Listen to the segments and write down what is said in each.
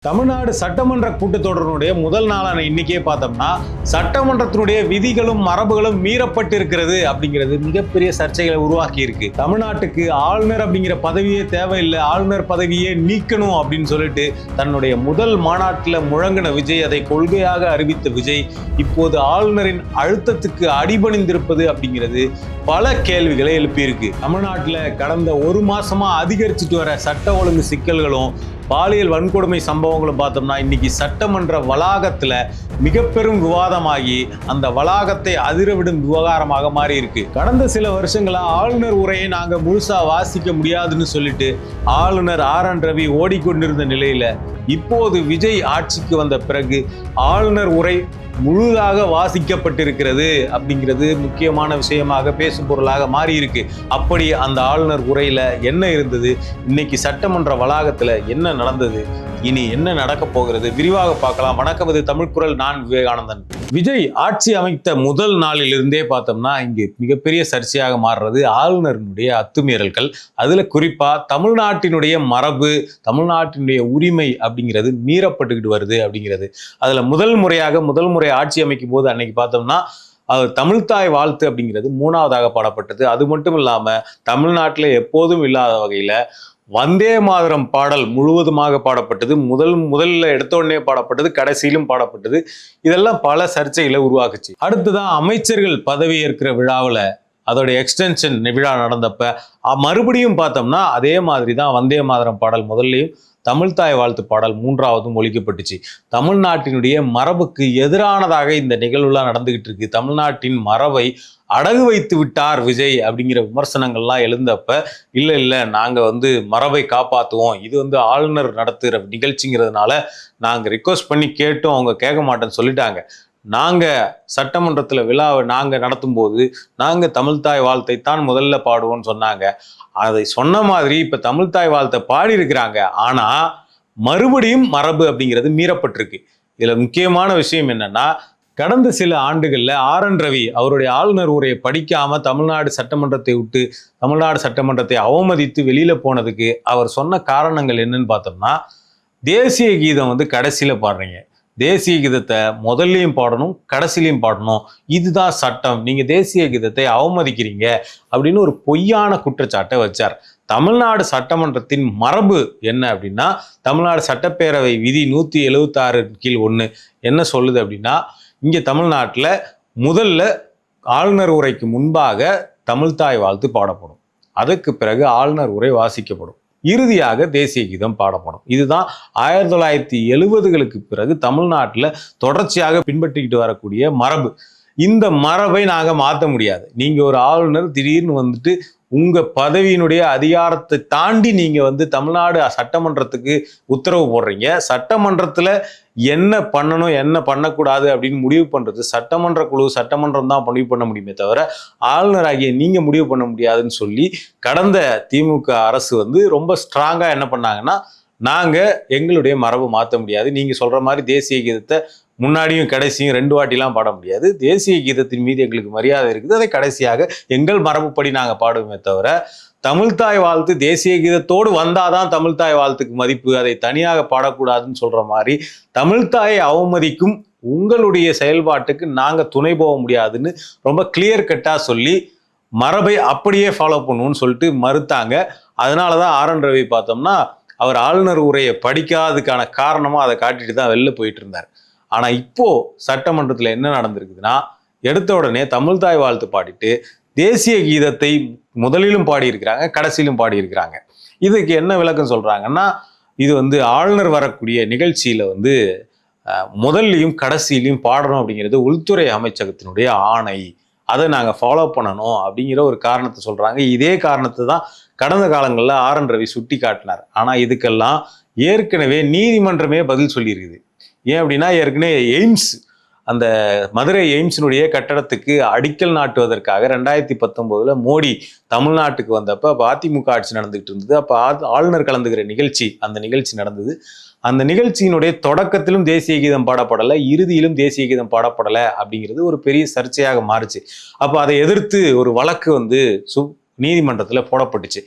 தமிழ்நாடு சட்டமன்ற கூட்டத்தொடரினுடைய முதல் நாளான இன்னைக்கே பார்த்தோம்னா சட்டமன்றத்தினுடைய விதிகளும் மரபுகளும் மீறப்பட்டிருக்கிறது அப்படிங்கிறது மிகப்பெரிய சர்ச்சைகளை உருவாக்கி இருக்கு. தமிழ்நாட்டுக்கு ஆளுநர் அப்படிங்கிற பதவியே தேவையில்லை, ஆளுநர் பதவியே நீக்கணும் அப்படின்னு சொல்லிட்டு தன்னுடைய முதல் மாநாட்டில் முழங்கின விஜய், அதை கொள்கையாக அறிவித்த விஜய் இப்போது ஆளுநரின் அழுத்தத்துக்கு அடிபணிந்திருப்பது அப்படிங்கிறது பல கேள்விகளை எழுப்பியிருக்கு. தமிழ்நாட்டில் கடந்த ஒரு மாசமா அதிகரிச்சுட்டு வர சட்ட ஒழுங்கு சிக்கல்களும் பாலியல் வன்கொடுமை சம்பவங்களும் பார்த்தோம்னா இன்னைக்கு சட்டமன்ற வளாகத்துல மிக பெரும் விவாதமாகி அந்த வளாகத்தை அதிரவிடும் விவகாரமாக மாறி இருக்கு. கடந்த சில வருஷங்களா ஆளுநர் உரையை நாங்க முழுசா வாசிக்க முடியாதுன்னு சொல்லிட்டு ஆளுநர் RN ரவி ஓடிக்கொண்டிருந்த நிலையில இப்போது விஜய் ஆட்சிக்கு வந்த பிறகு ஆளுநர் உரை முழுதாக வாசிக்கப்பட்டிருக்கிறது அப்படிங்கிறது முக்கியமான விஷயமாக பேசும் பொருளாக மாறி இருக்கு. அப்படி அந்த ஆளுநர் உரையில என்ன இருந்தது, இன்னைக்கு சட்டமன்ற வளாகத்துல என்ன நடந்தது, இனி என்ன நடக்க போகிறது, விரிவாக பார்க்கலாம். வணக்கம், இது தமிழ் குரல், நான் விவேகானந்தன். விஜய் ஆட்சி அமைத்த முதல் நாளில் இருந்தே பார்த்தோம்னா இங்கு மிகப்பெரிய சர்ச்சையாக மாறுறது ஆளுநரினுடைய அத்துமீறல்கள். அதுல குறிப்பா தமிழ்நாட்டினுடைய மரபு, தமிழ்நாட்டினுடைய உரிமை அப்படிங்கிறது மீறப்பட்டுக்கிட்டு வருது அப்படிங்கிறது. அதுல முதல் முறை ஆட்சி அமைக்கும் போது அன்னைக்கு பார்த்தோம்னா தமிழ்தாய் வாழ்த்து அப்படிங்கிறது 3வதாக பாடப்பட்டது. அது மட்டும் இல்லாம தமிழ்நாட்டில் எப்போதும் இல்லாத வகையில வந்தே மாதரம் பாடல் முழுவதுமாக பாடப்பட்டது. முதல்ல எடுத்த உடனே பாடப்பட்டது, கடைசியிலும் பாடப்பட்டது. இதெல்லாம் பல சர்ச்சைகளை உருவாக்குச்சு. அடுத்துதான் அமைச்சர்கள் பதவி ஏற்கிற விழாவில் அதோட எக்ஸ்டென்ஷன் விழா நடந்தப்ப மறுபடியும் பார்த்தோம்னா அதே மாதிரி தான் வந்தே மாதரம் பாடல் முதல்லையும் தமிழ்தாய் வாழ்த்து பாடல் 3வதும் ஒலிக்கப்பட்டுச்சு. தமிழ்நாட்டினுடைய மரபுக்கு எதிரானதாக இந்த நிகழ்வுலாம் நடந்துகிட்டு இருக்கு. தமிழ்நாட்டின் மரபை அடகு வைத்து விட்டார் விஜய் அப்படிங்கிற விமர்சனங்கள்லாம் எழுந்தப்ப இல்லை நாங்கள் மரபை காப்பாற்றுவோம், இது ஆளுநர் நடத்துகிற நிகழ்ச்சிங்கிறதுனால நாங்கள் ரிக்வஸ்ட் பண்ணி கேட்டோம், அவங்க கேட்க மாட்டேன்னு சொல்லிட்டாங்க. நாங்கள் சட்டமன்றத்தில் விழாவை நாங்கள் நடத்தும் போது நாங்கள் தமிழ்தாய் வாழ்த்தை தான் முதல்ல பாடுவோம்னு சொன்னாங்க. அதை சொன்ன மாதிரி இப்போ தமிழ்தாய் வாழ்த்தை பாடி இருக்கிறாங்க. ஆனால் மறுபடியும் மரபு அப்படிங்கிறது மீறப்பட்டிருக்கு. இதில் முக்கியமான விஷயம் என்னன்னா, கடந்த சில ஆண்டுகளில் RN ரவி அவருடைய ஆளுநர் உரையை படிக்காம தமிழ்நாடு சட்டமன்றத்தை விட்டு தமிழ்நாடு சட்டமன்றத்தை அவமதித்து வெளியில போனதுக்கு அவர் சொன்ன காரணங்கள் என்னன்னு பார்த்தோம்னா, தேசிய கீதம் கடைசியில் பாடுறீங்க, தேசிய கீதத்தை முதல்லையும் பாடணும் கடைசிலையும் பாடணும், இதுதான் சட்டம், நீங்க தேசிய கீதத்தை அவமதிக்கிறீங்க அப்படின்னு ஒரு பொய்யான குற்றச்சாட்டை வச்சார். தமிழ்நாடு சட்டமன்றத்தின் மரபு என்ன அப்படின்னா, தமிழ்நாடு சட்டப்பேரவை விதி 176 கீழ் 1 என்ன சொல்லுது அப்படின்னா, இங்க தமிழ்நாட்டில் முதல்ல ஆளுநர் உரைக்கு முன்பாக தமிழ்தாய் வாழ்த்து பாடப்படும், அதுக்கு பிறகு ஆளுநர் உரை வாசிக்கப்படும், இறுதியாக தேசிய கீதம் பாடப்படும். இதுதான் 1970களுக்கு பிறகு தமிழ்நாட்டில் தொடர்ச்சியாக பின்பற்றிக்கிட்டு வரக்கூடிய மரபு. இந்த மரபை நாங்கள் மாற்ற முடியாது. நீங்கள் ஒரு ஆளுநர் திடீர்னு உங்கள் பதவியினுடைய அதிகாரத்தை தாண்டி நீங்கள் தமிழ்நாடு சட்டமன்றத்துக்கு உத்தரவு போடுறீங்க. சட்டமன்றத்தில் என்ன பண்ணணும் என்ன பண்ணக்கூடாது அப்படின்னு முடிவு பண்ணுறது சட்டமன்ற குழு, சட்டமன்றம் தான் முடிவு பண்ண முடியுமே தவிர ஆளுநராகிய நீங்கள் முடிவு பண்ண முடியாதுன்னு சொல்லி கடந்த திமுக அரசு ரொம்ப ஸ்ட்ராங்காக என்ன பண்ணாங்கன்னா, நாங்கள் எங்களுடைய மரபு மாற்ற முடியாது, நீங்கள் சொல்கிற மாதிரி தேசிய கீதத்தை முன்னாடியும் கடைசியும் 2 வாட்டிலாம் பாட முடியாது, தேசிய கீதத்தின் மீது எங்களுக்கு மரியாதை இருக்குது, அதை கடைசியாக எங்கள் மரபுப்படி நாங்கள் பாடுவோமே தவிர தமிழ்தாய் வாழ்த்து தேசிய கீதத்தோடு வந்தாதான் தமிழ்தாய் வாழ்த்துக்கு மதிப்பு, அதை தனியாக பாடக்கூடாதுன்னு சொல்ற மாதிரி தமிழ்தாயை அவமதிக்கும் உங்களுடைய செயல்பாட்டுக்கு நாங்கள் துணை போக முடியாதுன்னு ரொம்ப கிளியர் கட்டாக சொல்லி மரபை அப்படியே ஃபாலோ பண்ணுவோம்னு சொல்லிட்டு மறுத்தாங்க. அதனால தான் RN ரவி பார்த்தோம்னா அவர் ஆளுநர் உரையை படிக்காததுக்கான காரணமாக அதை காட்டிட்டு தான் வெளில போயிட்டு இருந்தார். ஆனால் இப்போ சட்டமன்றத்தில் என்ன நடந்திருக்குதுன்னா, எடுத்த உடனே தமிழ்தாய் வாழ்த்து பாடிட்டு தேசிய கீதத்தை முதலிலும் பாடியிருக்கிறாங்க கடைசியிலும் பாடியிருக்கிறாங்க. இதுக்கு என்ன விளக்கம் சொல்றாங்கன்னா, இது ஆளுநர் வரக்கூடிய நிகழ்ச்சியில முதல்லையும் கடைசியிலையும் பாடணும் அப்படிங்கிறது உள்துறை அமைச்சகத்தினுடைய ஆணை, அதை நாங்கள் ஃபாலோ பண்ணணும் அப்படிங்கிற ஒரு காரணத்தை சொல்றாங்க. இதே காரணத்தை தான் கடந்த காலங்களில் RN ரவி சுட்டி காட்டினார். ஆனால் இதுக்கெல்லாம் ஏற்கனவே நீதிமன்றமே பதில் சொல்லியிருக்குது. ஏன் அப்படின்னா, ஏற்கனவே எய்ம்ஸ், அந்த மதுரை எய்ம்ஸினுடைய கட்டடத்துக்கு அடிக்கல் நாட்டுவதற்காக 2019 மோடி தமிழ்நாட்டுக்கு வந்தப்போ அப்போ அதிமுக ஆட்சி நடந்துகிட்டு இருந்தது. அப்போ ஆளுநர் கலந்துக்கிற நிகழ்ச்சி, அந்த நிகழ்ச்சி நடந்தது. அந்த நிகழ்ச்சியினுடைய தொடக்கத்திலும் தேசிய கீதம் பாடப்படலை, இறுதியிலும் தேசிய கீதம் பாடப்படலை அப்படிங்கிறது ஒரு பெரிய சர்ச்சையாக மாறுச்சு. அப்போ அதை எதிர்த்து ஒரு வழக்கு நீதிமன்றத்தில் போடப்பட்டுச்சு.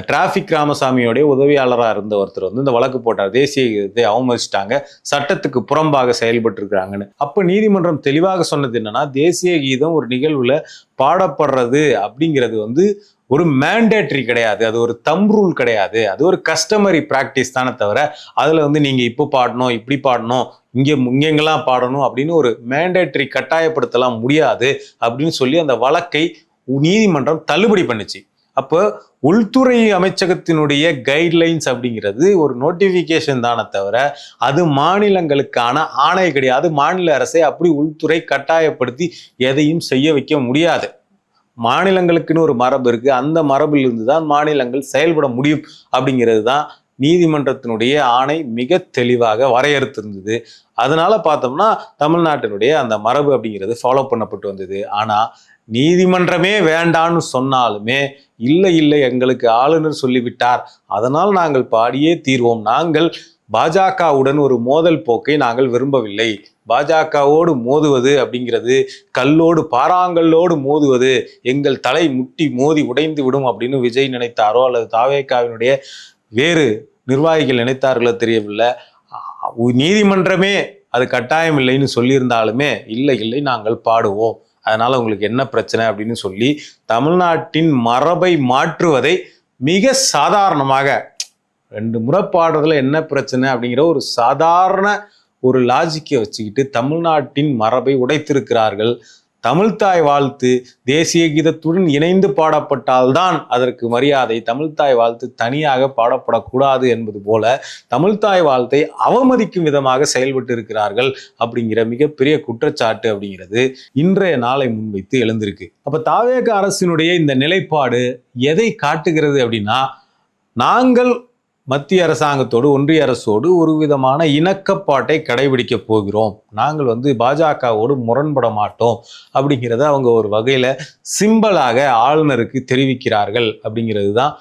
டிராஃபிக் ராமசாமியோடைய உதவியாளராக இருந்த ஒருத்தர் வந்து இந்த வழக்கு போட்டார். தேசிய கீதத்தை அவமதிச்சிட்டாங்க, சட்டத்துக்கு புறம்பாக செயல்பட்டு இருக்கிறாங்கன்னு. அப்போ நீதிமன்றம் தெளிவாக சொன்னது என்னன்னா, தேசிய கீதம் ஒரு நிகழ்வுல பாடப்படுறது அப்படிங்கிறது வந்து ஒரு மேண்டேட்ரி கிடையாது, அது ஒரு தம் ரூல் கிடையாது, அது ஒரு கஸ்டமரி பிராக்டிஸ் தானே தவிர அதுல வந்து நீங்க இப்போ பாடணும், இப்படி பாடணும், இங்கெங்கெல்லாம் பாடணும் அப்படின்னு ஒரு மேண்டேட்ரி கட்டாயப்படுத்தலாம் முடியாது அப்படின்னு சொல்லி அந்த வழக்கை நீதிமன்றம் தள்ளுபடி பண்ணுச்சு. அப்போ உள்துறை அமைச்சகத்தினுடைய கைட்லைன்ஸ் அப்படிங்கிறது ஒரு நோட்டிஃபிகேஷன் தானே தவிர அது மாநிலங்களுக்கான ஆணை கிடையாது. மாநில அரசை அப்படி உள்துறை கட்டாயப்படுத்தி எதையும் செய்ய வைக்க முடியாது. மாநிலங்களுக்குன்னு ஒரு மரபு இருக்கு, அந்த மரபில் இருந்து தான் மாநிலங்கள் செயல்பட முடியும் அப்படிங்கிறது தான் நீதிமன்றத்தினுடைய ஆணை மிக தெளிவாக வரையறுத்திருந்தது. அதனால பார்த்தோம்னா தமிழ்நாட்டினுடைய அந்த மரபு அப்படிங்கிறது ஃபாலோ பண்ணப்பட்டு வந்தது. ஆனா நீதிமன்றமே வேண்டான்னு சொன்னாலுமே இல்லை எங்களுக்கு ஆளுநர் சொல்லிவிட்டார், அதனால் நாங்கள் பாடியே தீர்வோம், நாங்கள் பாஜகவுடன் ஒரு மோதல் போக்கை நாங்கள் விரும்பவில்லை, பாஜகவோடு மோதுவது அப்படிங்கிறது கல்லோடு பாறாங்கல்லோடு மோதுவது, எங்கள் தலை முட்டி மோதி உடைந்து விடும் அப்படின்னு விஜய் நினைத்தாரோ அல்லது தாவேகாவினுடைய வேறு நிர்வாகிகள் நினைத்தார்களோ தெரியவில்லை. நீதிமன்றமே அது கட்டாயம் இல்லைன்னு சொல்லியிருந்தாலுமே இல்லை நாங்கள் பாடுவோம், அதனால உங்களுக்கு என்ன பிரச்சனை அப்படின்னு சொல்லி தமிழ்நாட்டின் மரபை மாற்றுவதை மிக சாதாரணமாக, 2 முறை பாடுறதுல என்ன பிரச்சனை அப்படிங்கிற ஒரு சாதாரண ஒரு லாஜிக்கை வச்சுக்கிட்டு தமிழ்நாட்டின் மரபை உடைத்திருக்கிறார்கள். தமிழ்தாய் வாழ்த்து தேசிய கீதத்துடன் இணைந்து பாடப்பட்டால்தான் அதற்கு மரியாதை, தமிழ்தாய் வாழ்த்து தனியாக பாடப்படக்கூடாது என்பது போல தமிழ்தாய் வாழ்த்தை அவமதிக்கும் விதமாக செயல்பட்டு இருக்கிறார்கள் அப்படிங்கிற மிகப்பெரிய குற்றச்சாட்டு அப்படிங்கிறது இன்றைய நாளை முன்வைத்து எழுந்திருக்கு. அப்ப தாவேக அரசினுடைய இந்த நிலைப்பாடு எதை காட்டுகிறது அப்படின்னா, நாங்கள் மத்திய அரசாங்கத்தோடு ஒன்றிய அரசோடு ஒரு விதமான இணக்கப்பாட்டை கடைபிடிக்க போகிறோம், நாங்கள் வந்து பாஜகவோடு முரண்பட மாட்டோம் அப்படிங்கிறத அவங்க ஒரு வகையில சிம்பலாக ஆளுநருக்கு தெரிவிக்கிறார்கள் அப்படிங்கிறது தான்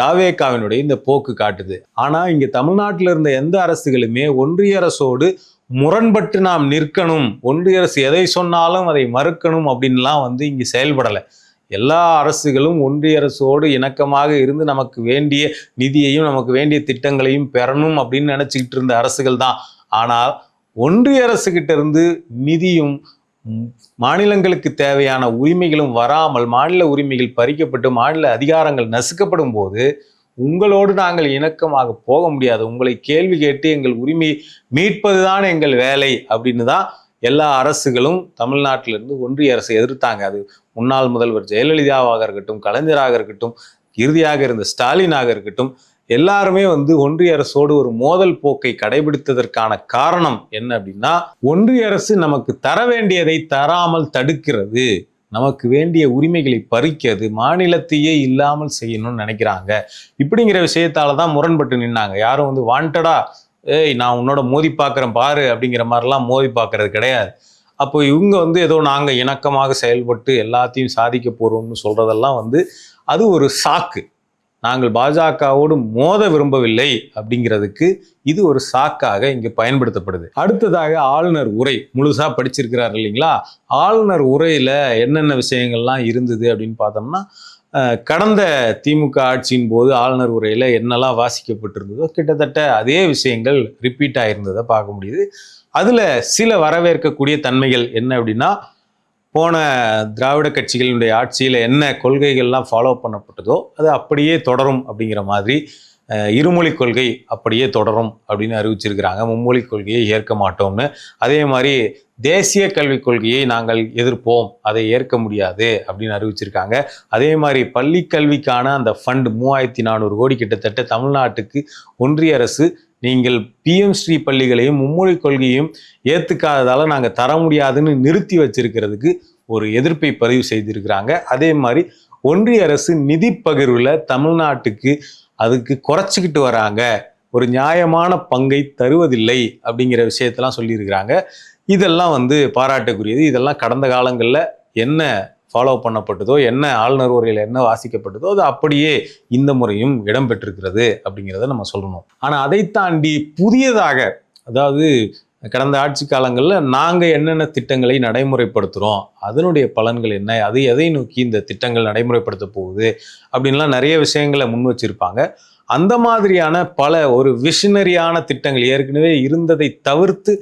தாவேகாவினுடைய இந்த போக்கு காட்டுது. ஆனா இங்க தமிழ்நாட்டில் இருந்த எந்த அரசுகளுமே ஒன்றிய அரசோடு முரண்பட்டு நாம் நிற்கணும், ஒன்றிய அரசு எதை சொன்னாலும் அதை மறுக்கணும் அப்படின்லாம் வந்து இங்க செயல்படலை. எல்லா அரசுகளும் ஒன்றிய அரசோடு இணக்கமாக இருந்து நமக்கு வேண்டிய நிதியையும் நமக்கு வேண்டிய திட்டங்களையும் பெறணும் அப்படின்னு நினைச்சுக்கிட்டு இருந்த அரசுகள் தான். ஆனால் ஒன்றிய அரசு கிட்ட இருந்து நிதியும் மாநிலங்களுக்கு தேவையான உரிமைகளும் வராமல் மாநில உரிமைகள் பறிக்கப்பட்டு மாநில அதிகாரங்கள் நசுக்கப்படும் போது உங்களோடு நாங்கள் இணக்கமாக போக முடியாது, உங்களை கேள்வி கேட்டு எங்கள் உரிமையை மீட்பதுதான் எங்கள் வேலை அப்படின்னு தான் எல்லா அரசுகளும் தமிழ்நாட்டிலிருந்து ஒன்றிய அரசை எதிர்த்தாங்க. அது முன்னாள் முதல்வர் ஜெயலலிதாவாக இருக்கட்டும், கலைஞராக இருக்கட்டும், இறுதியாக இருந்த ஸ்டாலினாக இருக்கட்டும், எல்லாருமே வந்து ஒன்றிய அரசோடு ஒரு மோதல் போக்கை கடைபிடித்ததற்கான காரணம் என்ன அப்படின்னா, ஒன்றிய அரசு நமக்கு தர வேண்டியதை தராமல் தடுக்கிறது, நமக்கு வேண்டிய உரிமைகளை பறிக்கிறது, மாநிலத்தையே இல்லாமல் செய்யணும்னு நினைக்கிறாங்க. இப்படிங்கிற விஷயத்தால தான் முரண்பட்டு நின்னாங்க. யாரும் வந்து வாண்டடா நான் உன்னோட மோதி பார்க்குறேன் பாரு அப்படிங்கிற மாதிரிலாம் மோதி பார்க்கறது கிடையாது. அப்போ இவங்க வந்து ஏதோ நாங்கள் இணக்கமாக செயல்பட்டு எல்லாத்தையும் சாதிக்க போகிறோம்னு சொல்றதெல்லாம் வந்து அது ஒரு சாக்கு. நாங்கள் பாஜகவோடு மோத விரும்பவில்லை அப்படிங்கிறதுக்கு இது ஒரு சாக்காக இங்கே பயன்படுத்தப்படுது. அடுத்ததாக ஆளுநர் உரை முழுசா படிச்சிருக்கிறார் இல்லைங்களா? ஆளுநர் உரையில என்னென்ன விஷயங்கள்லாம் இருந்தது அப்படின்னு பார்த்தோம்னா, கடந்த திமுக ஆட்சியின் போது ஆளுநர் உரையில என்னெல்லாம் வாசிக்கப்பட்டிருந்ததோ கிட்டத்தட்ட அதே விஷயங்கள் ரிப்பீட் ஆயிருந்ததை பார்க்க முடியுது. அதுல சில வரவேற்கக்கூடிய தன்மைகள் என்ன அப்படின்னா, போன திராவிட கட்சிகளினுடைய ஆட்சியில் என்ன கொள்கைகள்லாம் ஃபாலோ பண்ணப்பட்டதோ அது அப்படியே தொடரும் அப்படிங்கிற மாதிரி, இருமொழி கொள்கை அப்படியே தொடரும் அப்படின்னு அறிவிச்சிருக்கிறாங்க. மும்மொழி கொள்கையை ஏற்க மாட்டோம்னு. அதே மாதிரி தேசிய கல்விக் கொள்கையை நாங்கள் எதிர்ப்போம், அதை ஏற்க முடியாது அப்படின்னு அறிவிச்சிருக்காங்க. அதே மாதிரி பள்ளி கல்விக்கான அந்த ஃபண்ட் 3400 கோடி கிட்டத்தட்ட தமிழ்நாட்டுக்கு ஒன்றிய அரசு நீங்கள் பிஎம் ஸ்ரீ பள்ளிகளையும் மும்மொழி கொள்கையும் ஏற்றுக்காததால நாங்கள் தர முடியாதுன்னு நிறுத்தி வச்சிருக்கிறதுக்கு ஒரு எதிர்ப்பை பதிவு செய்திருக்கிறாங்க. அதே மாதிரி ஒன்றிய அரசு நிதி பகிர்வில் தமிழ்நாட்டுக்கு அதுக்கு குறைச்சிக்கிட்டு வராங்க, ஒரு நியாயமான பங்கை தருவதில்லை அப்படிங்கிற விஷயத்தெல்லாம் சொல்லியிருக்கிறாங்க. இதெல்லாம் வந்து பாராட்டுக்குரியது. இதெல்லாம் கடந்த காலங்களில் என்ன ஃபாலோ பண்ணப்பட்டதோ, என்ன ஆளுநர் உரையில் என்ன வாசிக்கப்பட்டதோ அது அப்படியே இந்த முறையும் இடம்பெற்றிருக்கிறது அப்படிங்கிறத நம்ம சொல்லணும். ஆனால் அதை தாண்டி புதியதாக, அதாவது கடந்த ஆட்சி காலங்களில் நாங்கள் என்னென்ன திட்டங்களை நடைமுறைப்படுத்துகிறோம், அதனுடைய பலன்கள் என்ன, அது எதை நோக்கி இந்த திட்டங்கள் நடைமுறைப்படுத்த போகுது அப்படின்லாம் நிறைய விஷயங்களை முன் வச்சிருப்பாங்க. அந்த மாதிரியான பல ஒரு விஷனரியான திட்டங்கள் ஏற்கனவே இருந்ததை தவிர்த்து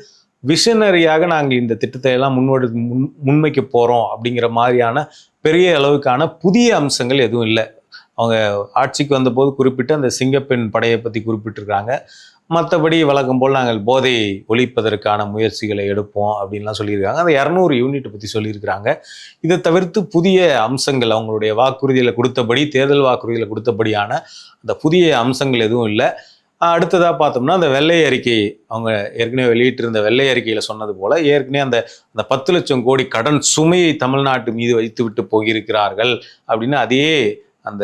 விஷனரியாக நாங்கள் இந்த திட்டத்தை எல்லாம் முன்வைக்க போகிறோம் அப்படிங்கிற மாதிரியான பெரிய அளவுக்கான புதிய அம்சங்கள் எதுவும் இல்லை. அவங்க ஆட்சிக்கு வந்தபோது குறிப்பிட்ட அந்த சிங்கப்பெண் படையை பற்றி குறிப்பிட்டிருக்காங்க. மற்றபடி வழக்கம் போல் நாங்கள் போதையை ஒழிப்பதற்கான முயற்சிகளை எடுப்போம் அப்படின்லாம் சொல்லியிருக்காங்க. அந்த 200 யூனிட் பற்றி சொல்லியிருக்கிறாங்க. இதை தவிர்த்து புதிய அம்சங்கள் அவங்களுடைய வாக்குறுதியில் கொடுத்தபடி, தேர்தல் வாக்குறுதியில் கொடுத்தபடியான அந்த புதிய அம்சங்கள் எதுவும் இல்லை. அடுத்ததாக பார்த்தோம்னா அந்த வெள்ளை அறிக்கை, அவங்க ஏற்கனவே வெளியிட்டிருந்த வெள்ளை அறிக்கையில் சொன்னது போல் ஏற்கனவே அந்த 10 லட்சம் கோடி கடன் சுமையை தமிழ்நாட்டு மீது வைத்து விட்டு போயிருக்கிறார்கள் அப்படின்னு அதே அந்த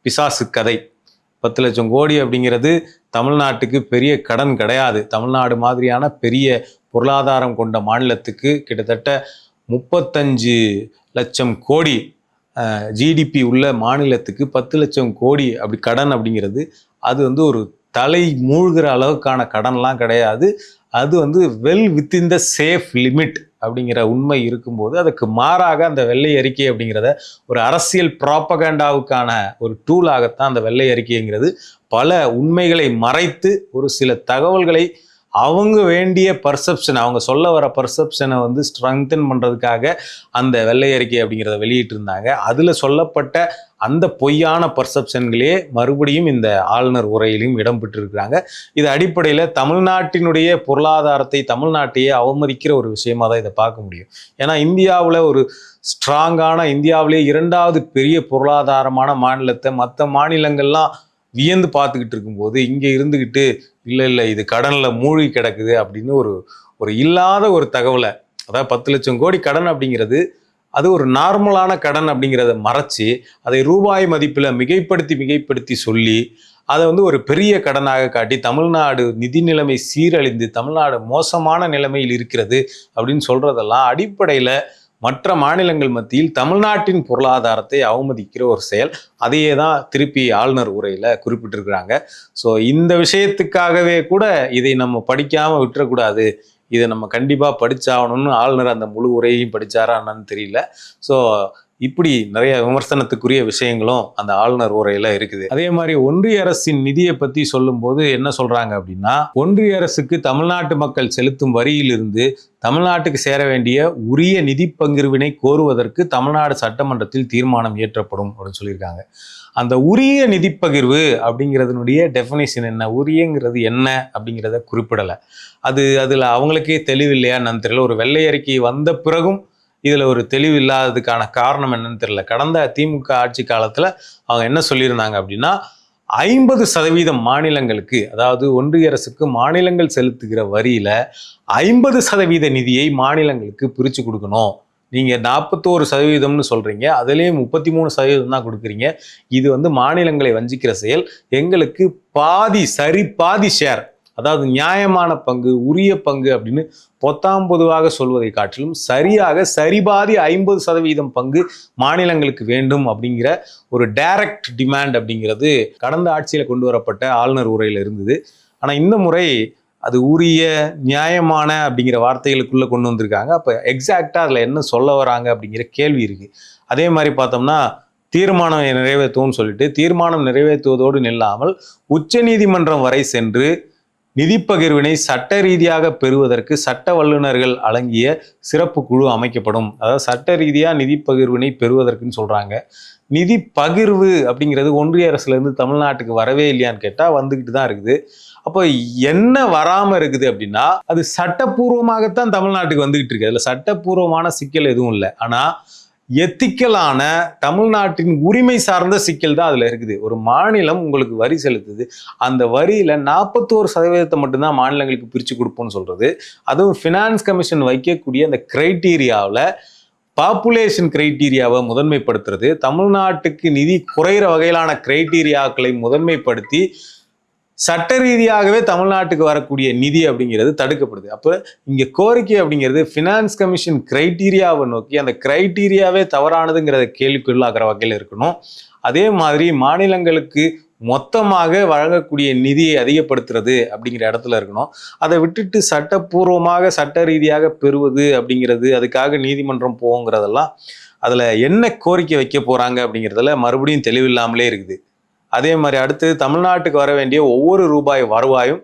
பிசாசு கதை. 10 லட்சம் கோடி அப்படிங்கிறது தமிழ்நாட்டுக்கு பெரிய கடன் கிடையாது. தமிழ்நாடு மாதிரியான பெரிய பொருளாதாரம் கொண்ட மாநிலத்துக்கு கிட்டத்தட்ட 35 லட்சம் கோடி ஜிடிபி உள்ள மாநிலத்துக்கு 10 லட்சம் கோடி அப்படி கடன் அப்படிங்கிறது அது ஒரு தலை மூழ்கிற அளவுக்கான கடன்லாம் கிடையாது. அது well within the safe limit அப்படிங்கிற உண்மை இருக்கும்போது அதுக்கு மாறாக அந்த வெள்ளை அறிக்கை அப்படிங்கிறத ஒரு அரசியல் ப்ராப்பகண்டாவுக்கான ஒரு டூலாகத்தான் அந்த வெள்ளை அறிக்கைங்கிறது பல உண்மைகளை மறைத்து ஒரு சில தகவல்களை அவங்க வேண்டிய பர்செப்ஷன், அவங்க சொல்ல வர பர்செப்ஷனை ஸ்ட்ரெங்தன் பண்ணுறதுக்காக அந்த வெள்ளை அறிக்கை அப்படிங்கிறத வெளியிட்டு இருந்தாங்க. அதில் சொல்லப்பட்ட அந்த பொய்யான பர்செப்ஷன்களே மறுபடியும் இந்த ஆளுநர் உரையிலும் இடம்பெற்றிருக்கிறாங்க. இது அடிப்படையில் தமிழ்நாட்டினுடைய பொருளாதாரத்தை, தமிழ்நாட்டையே அவமதிக்கிற ஒரு விஷயமா தான் இதை பார்க்க முடியும். ஏன்னா இந்தியாவில் ஒரு ஸ்ட்ராங்கான, இந்தியாவிலே 2வது பெரிய பொருளாதாரமான மாநிலத்தை மற்ற மாநிலங்கள்லாம் வியந்து பார்த்துக்கிட்டு இருக்கும்போது இங்கே இருந்துக்கிட்டு இல்லை இது கடனில் மூழ்கி கிடக்குது அப்படின்னு ஒரு இல்லாத ஒரு தகவலை, அதாவது 10 லட்சம் கோடி கடன் அப்படிங்கிறது அது ஒரு நார்மலான கடன் அப்படிங்கிறத மறைச்சி அதை ரூபாய் மதிப்பில் மிகைப்படுத்தி சொல்லி அதை ஒரு பெரிய கடனாக காட்டி தமிழ்நாடு நிதி நிலைமை சீரழிந்து தமிழ்நாடு மோசமான நிலைமையில் இருக்கிறது அப்படின்னு சொல்றதெல்லாம் அடிப்படையில் மற்ற மாநிலங்கள் மத்தியில் தமிழ்நாட்டின் பொருளாதாரத்தை அவமதிக்கிற ஒரு செயல். அதையே தான் திருப்பி ஆளுநர் உரையில் குறிப்பிட்டிருக்கிறாங்க. ஸோ இந்த விஷயத்துக்காகவே கூட இதை நம்ம படிக்காமல் விட்டுறக்கூடாது, இதை நம்ம கண்டிப்பாக படிச்சாகணும்னு ஆளுநர் அந்த முழு உரையையும் படித்தாரா என்னன்னு தெரியல. ஸோ இப்படி நிறைய விமர்சனத்துக்குரிய விஷயங்களும் அந்த ஆளுநர் உரையில இருக்குது. அதே மாதிரி ஒன்றிய அரசின் நிதியை பற்றி சொல்லும்போது என்ன சொல்றாங்க அப்படின்னா, ஒன்றிய அரசுக்கு தமிழ்நாட்டு மக்கள் செலுத்தும் வரியிலிருந்து தமிழ்நாட்டுக்கு சேர வேண்டிய உரிய நிதி பகிர்வினை கோருவதற்கு தமிழ்நாடு சட்டமன்றத்தில் தீர்மானம் இயற்றப்படும் அப்படின்னு சொல்லியிருக்காங்க. அந்த உரிய நிதி பகிர்வு அப்படிங்கிறதுனுடைய டெஃபினேஷன் என்ன, உரியங்கிறது என்ன அப்படிங்கிறத குறிப்பிடலை. அதில் அவங்களுக்கே தெளிவில்லையா என்னன்னு தெரியல. ஒரு வெள்ளை அறிக்கை வந்த பிறகும் இதில் ஒரு தெளிவு இல்லாததுக்கான காரணம் என்னன்னு தெரியல. கடந்த திமுக ஆட்சி காலத்தில் அவங்க என்ன சொல்லியிருந்தாங்க அப்படின்னா, 50% மாநிலங்களுக்கு, அதாவது ஒன்றிய அரசுக்கு மாநிலங்கள் செலுத்துகிற வரியில 50% நிதியை மாநிலங்களுக்கு பிரித்து கொடுக்கணும். நீங்கள் 41%ன்னு சொல்கிறீங்க, அதுலேயும் 33% தான் கொடுக்குறீங்க. இது மாநிலங்களை வஞ்சிக்கிற செயல். எங்களுக்கு பாதி ஷேர், அதாவது நியாயமான பங்கு, உரிய பங்கு அப்படின்னு பொதுவாக சொல்வதை காட்டிலும் சரிபாதி 50% பங்கு மாநிலங்களுக்கு வேண்டும் அப்படிங்கிற ஒரு டைரக்ட் டிமாண்ட் அப்படிங்கிறது கடந்த ஆட்சியில் கொண்டு வரப்பட்ட ஆளுநர் உரையில் இருந்தது. ஆனால் இந்த முறை அது உரிய, நியாயமான அப்படிங்கிற வார்த்தைகளுக்குள்ளே கொண்டு வந்திருக்காங்க. அப்போ எக்ஸாக்டாக அதில் என்ன சொல்ல வராங்க அப்படிங்கிற கேள்வி இருக்குது. அதே மாதிரி பார்த்தோம்னா தீர்மானம் நிறைவேற்றுவோம்னு சொல்லிட்டு தீர்மானம் நிறைவேற்றுவதோடு நில்லாமல் உச்சநீதிமன்றம் வரை சென்று நிதி பகிர்வினை சட்ட ரீதியாக பெறுவதற்கு சட்ட வல்லுநர்கள் அடங்கிய சிறப்பு குழு அமைக்கப்படும். அதாவது சட்ட ரீதியாக நிதி பகிர்வினை பெறுவதற்குன்னு சொல்கிறாங்க. நிதி பகிர்வு அப்படிங்கிறது ஒன்றிய அரசுலேருந்து தமிழ்நாட்டுக்கு வரவே இல்லையான்னு கேட்டால் வந்துக்கிட்டு தான் இருக்குது. அப்போ என்ன வராமல் இருக்குது அப்படின்னா, அது சட்டப்பூர்வமாகத்தான் தமிழ்நாட்டுக்கு வந்துக்கிட்டு இருக்கு. அதில் சட்டப்பூர்வமான சிக்கல் எதுவும் இல்லை. ஆனால் எத்திக்கலான தமிழ்நாட்டின் உரிமை சார்ந்த சிக்கல் தான் அதில் இருக்குது. ஒரு மாநிலம் உங்களுக்கு வரி செலுத்துது, அந்த வரியில் 41% மட்டும்தான் மாநிலங்களுக்கு பிரித்து கொடுப்போம்னு சொல்கிறது. அதுவும் ஃபினான்ஸ் கமிஷன் வைக்கக்கூடிய அந்த கிரைட்டீரியாவில் பாப்புலேஷன் கிரைட்டீரியாவை முதன்மைப்படுத்துறது, தமிழ்நாட்டுக்கு நிதி குறைகிற வகையிலான கிரைட்டீரியாக்களை முதன்மைப்படுத்தி சட்ட ரீதியாகவே தமிழ்நாட்டுக்கு வரக்கூடிய நிதி அப்படிங்கிறது தடுக்கப்படுது. அப்போ இங்கே கோரிக்கை அப்படிங்கிறது ஃபினான்ஸ் கமிஷன் கிரைட்டீரியாவை நோக்கி அந்த கிரைட்டீரியாவே தவறானதுங்கிறத கேள்விக்குள்ளாகிற வகையில் இருக்கணும். அதே மாதிரி மாநிலங்களுக்கு மொத்தமாக வழங்கக்கூடிய நிதியை அதிகப்படுத்துறது அப்படிங்கிற இடத்துல இருக்கணும். அதை விட்டுட்டு சட்டப்பூர்வமாக சட்ட ரீதியாக பெறுவது அப்படிங்கிறது, அதுக்காக நீதிமன்றம் போங்கிறதெல்லாம் அதில் என்ன கோரிக்கை வைக்க போகிறாங்க அப்படிங்கிறதுல மறுபடியும் தெளிவில்லாமலே இருக்குது. அதே மாதிரி அடுத்து தமிழ்நாட்டுக்கு வர வேண்டிய ஒவ்வொரு ரூபாய் வருவாயும்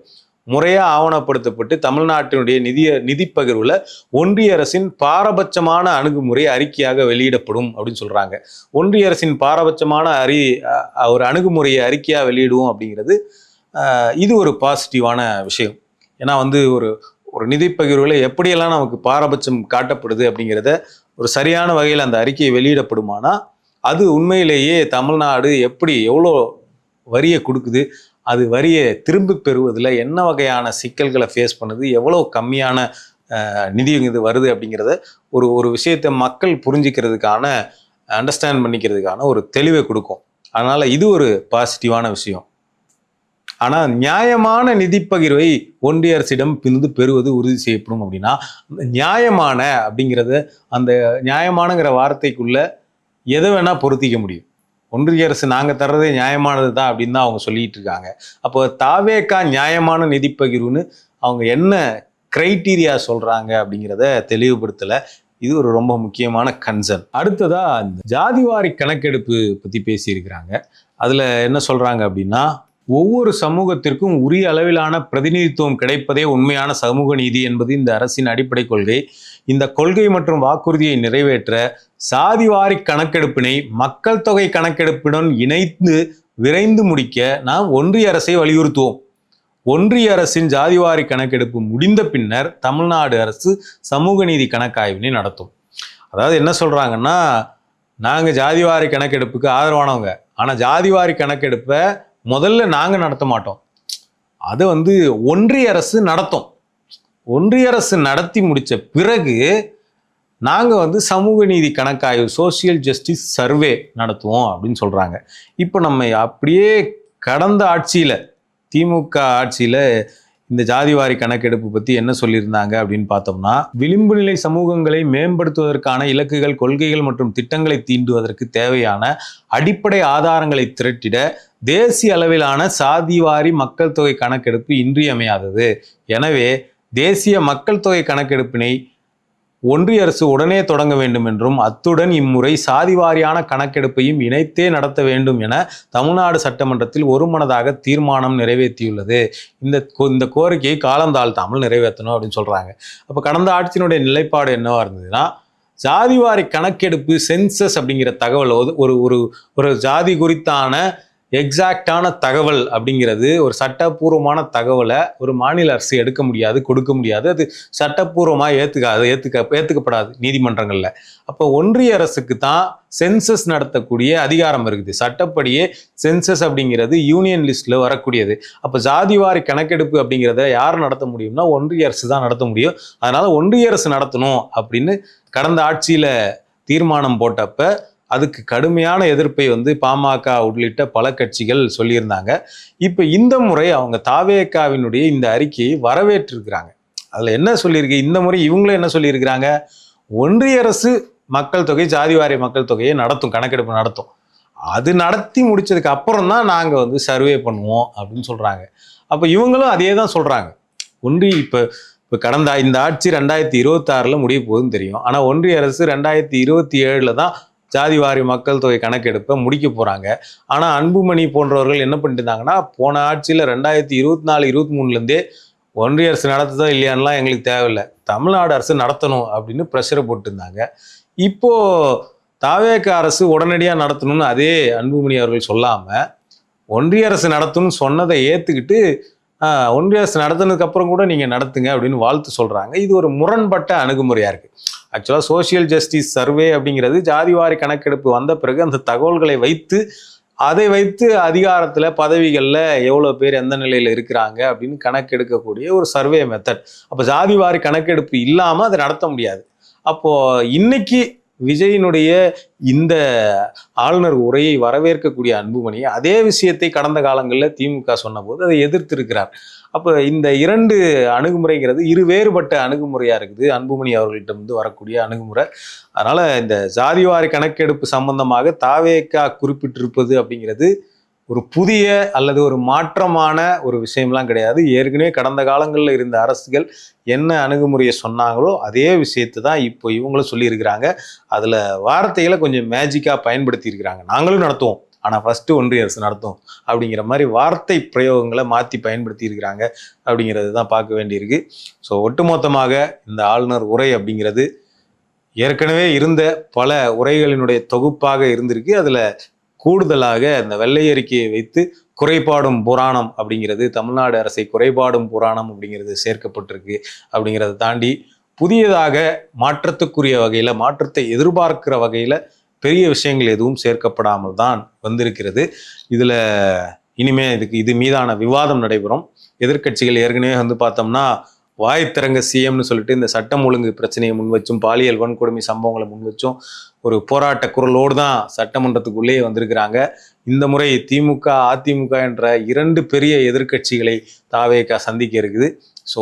முறையாக ஆவணப்படுத்தப்பட்டு தமிழ்நாட்டினுடைய நிதி பகிர்வில் ஒன்றிய அரசின் பாரபட்சமான அணுகுமுறை அறிக்கையாக வெளியிடப்படும் அப்படின்னு சொல்கிறாங்க. ஒன்றிய அரசின் பாரபட்சமான ஒரு அணுகுமுறையை அறிக்கையாக வெளியிடுவோம் அப்படிங்கிறது இது ஒரு பாசிட்டிவான விஷயம். ஏன்னா ஒரு ஒரு நிதி பகிர்வில் எப்படியெல்லாம் நமக்கு பாரபட்சம் காட்டப்படுது அப்படிங்கிறத ஒரு சரியான வகையில் அந்த அறிக்கை வெளியிடப்படுமானா அது உண்மையிலேயே தமிழ்நாடு எவ்வளோ வரியை கொடுக்குது, அது வரியை திரும்ப பெறுவதில் என்ன வகையான சிக்கல்களை ஃபேஸ் பண்ணுது, எவ்வளோ கம்மியான நிதி இது வருது அப்படிங்கிறத ஒரு விஷயத்தை மக்கள் புரிஞ்சிக்கிறதுக்கான அண்டர்ஸ்டாண்ட் பண்ணிக்கிறதுக்கான ஒரு தெளிவை கொடுக்கும். அதனால் இது ஒரு பாசிட்டிவான விஷயம். ஆனால் நியாயமான நிதி பகிர்வை ஒன்றிய அரசிடம் பெறுவது உறுதி செய்யப்படும் அப்படின்னா நியாயமான அப்படிங்கிறத அந்த நியாயமானங்கிற வார்த்தைக்குள்ள எதை வேணால் பொருத்திக்க முடியும். ஒன்றிய அரசு நாங்கள் தர்றதே நியாயமானது தான் அப்படின்னு தான் அவங்க சொல்லிட்டு இருக்காங்க. அப்போ தாவேகா நியாயமான நிதி பகிர்வுன்னு அவங்க என்ன கிரைட்டீரியா சொல்கிறாங்க அப்படிங்கிறத தெளிவுபடுத்தலை. இது ஒரு ரொம்ப முக்கியமான கன்சர்ன். அடுத்ததா இந்த ஜாதிவாரி கணக்கெடுப்பு பற்றி பேசியிருக்கிறாங்க. அதில் என்ன சொல்கிறாங்க அப்படின்னா, ஒவ்வொரு சமூகத்திற்கும் உரிய அளவிலான பிரதிநிதித்துவம் கிடைப்பதே உண்மையான சமூக நீதி என்பது இந்த அரசின் அடிப்படை கொள்கை. இந்த கொள்கை மற்றும் வாக்குறுதியை நிறைவேற்ற சாதிவாரி கணக்கெடுப்பினை மக்கள் தொகை கணக்கெடுப்புடன் இணைந்து விரைந்து முடிக்க நாம் ஒன்றிய அரசை வலியுறுத்துவோம். ஒன்றிய அரசின் ஜாதிவாரி கணக்கெடுப்பு முடிந்த பின்னர் தமிழ்நாடு அரசு சமூக நீதி கணக்காய்வினை நடத்தும். அதாவது என்ன சொல்றாங்கன்னா, நாங்கள் ஜாதிவாரி கணக்கெடுப்புக்கு ஆதரவானவங்க, ஆனால் ஜாதிவாரி கணக்கெடுப்பை முதல்ல நாங்கள் நடத்த மாட்டோம், அதை ஒன்றிய அரசு நடத்தும். ஒன்றிய அரசு நடத்தி முடித்த பிறகு நாங்கள் சமூக நீதி கணக்காய்வு சோசியல் ஜஸ்டிஸ் சர்வே நடத்துவோம் அப்படின்னு சொல்கிறாங்க. இப்போ நம்ம அப்படியே கடந்த ஆட்சியில் திமுக ஆட்சியில் இந்த ஜாதிவாரி கணக்கெடுப்பு பற்றி என்ன சொல்லியிருந்தாங்க அப்படின்னு பார்த்தோம்னா, விளிம்பு நிலை சமூகங்களை மேம்படுத்துவதற்கான இலக்குகள், கொள்கைகள் மற்றும் திட்டங்களை தீண்டுவதற்கு தேவையான அடிப்படை ஆதாரங்களை திரட்டிட தேசிய அளவிலான சாதிவாரி மக்கள் தொகை கணக்கெடுப்பு இன்றியமையாதது. எனவே தேசிய மக்கள் தொகை கணக்கெடுப்பினை ஒன்றிய அரசு உடனே தொடங்க வேண்டும் என்றும் அத்துடன் இம்முறை சாதிவாரியான கணக்கெடுப்பையும் இணைத்தே நடத்த வேண்டும் என தமிழ்நாடு சட்டமன்றத்தில் ஒருமனதாக தீர்மானம் நிறைவேற்றியுள்ளது. இந்த கோரிக்கையை காலந்தாழ்த்தாமல் நிறைவேற்றணும் அப்படின்னு சொல்றாங்க. அப்போ கடந்த ஆட்சியினுடைய நிலைப்பாடு என்னவா இருந்ததுன்னா, ஜாதிவாரி கணக்கெடுப்பு சென்சஸ் அப்படிங்கிற தகவல் ஒரு ஜாதி குறித்தான எக்ஸாக்டான தகவல் அப்படிங்கிறது ஒரு சட்டப்பூர்வமான தகவலை ஒரு மாநில அரசு எடுக்க முடியாது, கொடுக்க முடியாது. அது சட்டப்பூர்வமாக ஏற்றுக்கப்படாது நீதிமன்றங்களில். அப்போ ஒன்றிய அரசுக்கு தான் சென்சஸ் நடத்தக்கூடிய அதிகாரம் இருக்குது. சட்டப்படியே சென்சஸ் அப்படிங்கிறது யூனியன் லிஸ்ட்ல வரக்கூடியது. அப்போ ஜாதிவாரி கணக்கெடுப்பு அப்படிங்கிறத யார் நடத்த முடியும்னா ஒன்றிய அரசு தான் நடத்த முடியும். அதனால ஒன்றிய அரசு நடத்தணும் அப்படின்னு கடந்த ஆட்சியில் தீர்மானம் போட்டப்ப அதுக்கு கடுமையான எதிர்ப்பை பாமக உள்ளிட்ட பல கட்சிகள் சொல்லியிருந்தாங்க. இப்போ இந்த முறை அவங்க தாவேகாவினுடைய இந்த அறிக்கையை வரவேற்றிருக்கிறாங்க. அதில் என்ன சொல்லியிருக்கு, இந்த முறை இவங்களும் என்ன சொல்லியிருக்கிறாங்க, ஒன்றிய அரசு மக்கள் தொகை ஜாதிவாரி மக்கள் தொகையை நடத்தும், கணக்கெடுப்பு நடத்தும். அது நடத்தி முடிச்சதுக்கு அப்புறம் தான் நாங்கள் சர்வே பண்ணுவோம் அப்படின்னு சொல்கிறாங்க. அப்போ இவங்களும் அதே தான் சொல்கிறாங்க. இப்போ கடந்த இந்த ஆட்சி 2026 முடிய போகுதுன்னு தெரியும். ஆனால் ஒன்றிய அரசு 2027 தான் ஜாதிவாரி மக்கள் தொகை கணக்கெடுப்பை முடிக்க போகிறாங்க. ஆனால் அன்புமணி போன்றவர்கள் என்ன பண்ணிட்டு இருந்தாங்கன்னா, போன ஆட்சியில் 2024-23 ஒன்றிய அரசு நடத்துதோ இல்லையான்லாம் எங்களுக்கு தேவையில்லை, தமிழ்நாடு அரசு நடத்தணும் அப்படின்னு ப்ரெஷரை போட்டுருந்தாங்க. இப்போது தாவேக அரசு உடனடியாக நடத்தணும்னு அதே அன்புமணி அவர்கள் சொல்லாமல் ஒன்றிய அரசு நடத்தணும்னு சொன்னதை ஏற்றுக்கிட்டு ஒன்றிய அரசு நடத்தினதுக்கு அப்புறம் கூட நீங்கள் நடத்துங்க அப்படின்னு வாழ்த்து சொல்கிறாங்க. இது ஒரு முரண்பட்ட அணுகுமுறையாக இருக்குது. ஆக்சுவலாக சோசியல் ஜஸ்டிஸ் சர்வே அப்படிங்கிறது ஜாதிவாரி கணக்கெடுப்பு வந்த பிறகு அந்த தகவல்களை அதை வைத்து அதிகாரத்தில் பதவிகளில் எவ்வளோ பேர் எந்த நிலையில் இருக்கிறாங்க அப்படின்னு கணக்கெடுக்கக்கூடிய ஒரு சர்வே மெத்தட். அப்போ ஜாதிவாரி கணக்கெடுப்பு இல்லாமல் அதை நடத்த முடியாது. அப்போது இன்னைக்கு விஜயினுடைய இந்த ஆளுநர் உரையை வரவேற்கக்கூடிய அன்புமணி அதே விஷயத்தை கடந்த காலங்களில் திமுக சொன்னபோது அதை எதிர்த்திருக்கிறார். அப்போ இந்த இரண்டு அணுகுமுறைங்கிறது வேறுபட்ட அணுகுமுறையாக இருக்குது அன்புமணி அவர்கள்ட்ட வரக்கூடிய அணுகுமுறை. அதனால் இந்த ஜாதிவாரி கணக்கெடுப்பு சம்பந்தமாக தாவேகா குறிப்பிட்டிருப்பது அப்படிங்கிறது ஒரு புதிய அல்லது ஒரு மாற்றமான ஒரு விஷயம்லாம் கிடையாது. ஏற்கனவே கடந்த காலங்களில் இருந்த அரசுகள் என்ன அணுகுமுறையை சொன்னாங்களோ அதே விஷயத்தை தான் இப்போ இவங்களும் சொல்லியிருக்கிறாங்க. அதில் வார்த்தைகளை கொஞ்சம் மேஜிக்காக பயன்படுத்தி இருக்கிறாங்க. நாங்களும் நடத்துவோம், ஆனால் ஃபஸ்ட்டு ஒன்றிய அரசு நடத்தும் அப்படிங்கிற மாதிரி வார்த்தை பிரயோகங்களை மாற்றி பயன்படுத்தி இருக்கிறாங்க அப்படிங்கிறது தான் பார்க்க வேண்டியிருக்கு. ஸோ ஒட்டுமொத்தமாக இந்த ஆளுநர் உரை அப்படிங்கிறது ஏற்கனவே இருந்த பல உரைகளினுடைய தொகுப்பாக இருந்திருக்கு. அதில் கூடுதலாக இந்த வெள்ளை அறிக்கையை வைத்து குறைபாடும் புராணம் அப்படிங்கிறது, தமிழ்நாடு அரசை குறைபாடும் புராணம் அப்படிங்கிறது சேர்க்கப்பட்டிருக்கு. அப்படிங்கிறத தாண்டி புதியதாக மாற்றத்துக்குரிய வகையில், மாற்றத்தை எதிர்பார்க்கிற வகையில் பெரிய விஷயங்கள் எதுவும் சேர்க்கப்படாமல் தான் வந்திருக்கிறது. இதில் இனிமே இது மீதான விவாதம் நடைபெறும். எதிர்க்கட்சிகள் ஏற்கனவே பார்த்தோம்னா வாய் திறங்க சிஎம்னு சொல்லிட்டு இந்த சட்டம் ஒழுங்கு பிரச்சனையை முன் வச்சும், பாலியல் வன்கொடுமை சம்பவங்களை முன் வச்சும் ஒரு போராட்ட குரலோடு தான் சட்டமன்றத்துக்குள்ளேயே வந்திருக்கிறாங்க. இந்த முறை திமுக, அதிமுக என்ற 2 பெரிய எதிர்க்கட்சிகளை தாவேகா சந்திக்க இருக்குது. ஸோ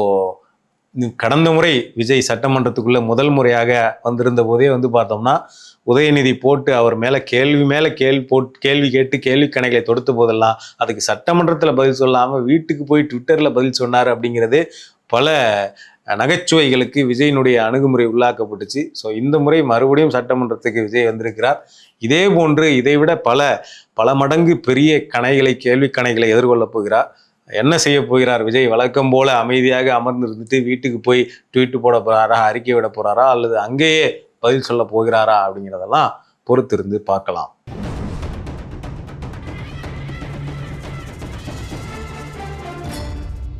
கடந்த முறை விஜய் சட்டமன்றத்துக்குள்ள முதல் முறையாக வந்திருந்த போதே பார்த்தோம்னா உதயநிதி போட்டு அவர் மேலே கேள்வி கேட்டு கேள்வி கணைகளை தொடுத்த போதெல்லாம் அதுக்கு சட்டமன்றத்தில் பதில் சொல்லாமல் வீட்டுக்கு போய் ட்விட்டரில் பதில் சொன்னார். அப்படிங்கிறதே பல நகைச்சுவைகளுக்கு விஜயினுடைய அணுகுமுறை உள்ளாக்கப்பட்டுச்சு. ஸோ இந்த முறை மறுபடியும் சட்டமன்றத்துக்கு விஜய் வந்திருக்கிறார். இதே போன்று இதைவிட பல மடங்கு பெரிய கேள்வி கணைகளை எதிர்கொள்ளப் போகிறார். என்ன செய்ய போகிறார் விஜய்? வழக்கம் போல அமைதியாக அமர்ந்து இருந்துட்டு வீட்டுக்கு போய் ட்வீட் போட போறாரா, அறிக்கை விட போறாரா, அல்லது அங்கேயே பதில் சொல்ல போகிறாரா அப்படிங்கிறதெல்லாம் பொறுத்திருந்து பார்க்கலாம்.